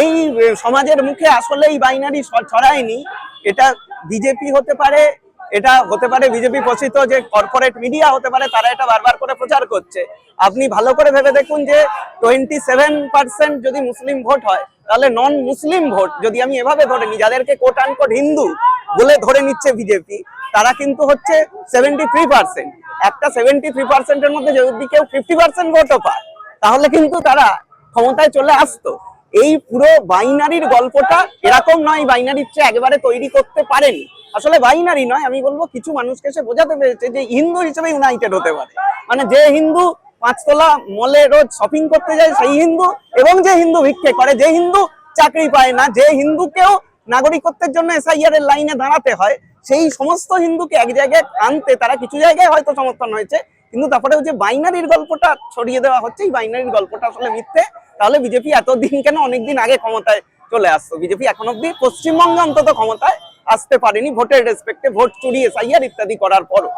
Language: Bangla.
এই সমাজের মুখে আসলে এই বাইনারি ছড়ায়নি। এটা বিজেপি হতে পারে, এটা হতে পারে বিজেপি পোষিত যে কর্পোরেট মিডিয়া হতে পারে, তারা এটা বারবার করে প্রচার করছে। আপনি ভালো করে ভেবে দেখুন যে 27% যদি মুসলিম ভোট হয়, তাহলে নন মুসলিম ভোট যদি আমি এভাবে ধরে নিই, যাদেরকে কোট আনকোট হিন্দু বলে ধরে নিচ্ছে বিজেপি, তারা কিন্তু হচ্ছে 73%। একটা 73% এর মধ্যে যদি কেউ 50% ভোটও পায়, তাহলে কিন্তু তারা ক্ষমতায় চলে আসতো। এই পুরো বাইনারির গল্পটা এরকম নয়, বাইনারির চেয়ে একেবারে তৈরি করতে পারেনি। আসলে বাইনারি নয়, আমি বলবো কিছু মানুষকে সে বোঝাতে পেরেছে যে হিন্দু হিসেবে ইউনাইটেড হতে পারে। মানে যে হিন্দু পাঁচতলা মলে রোজ শপিং করতে যায় সেই হিন্দু, এবং যে হিন্দু ভিক্ষে করে, যে হিন্দু চাকরি পায় না, যে হিন্দুকেও নাগরিকত্বের জন্য এসআইআর এর লাইনে দাঁড়াতে হয়, সেই সমস্ত হিন্দুকে এক জায়গায় আনতে তারা কিছু জায়গায় হয়তো সমর্থন হয়েছে। কিন্তু তারপরে যে বাইনারির গল্পটা ছড়িয়ে দেওয়া হচ্ছে, এই বাইনারির গল্পটা আসলে মিথ্যে। তাহলে বিজেপি এতদিন কেন অনেকদিন আগে ক্ষমতায় চলে আসতো? বিজেপি এখন অব্দি পশ্চিমবঙ্গে অন্তত ক্ষমতায় আসতে পারেনি ভোটের রেসপেক্টে, ভোট চুরি এসআইআর ইত্যাদি করার পরও।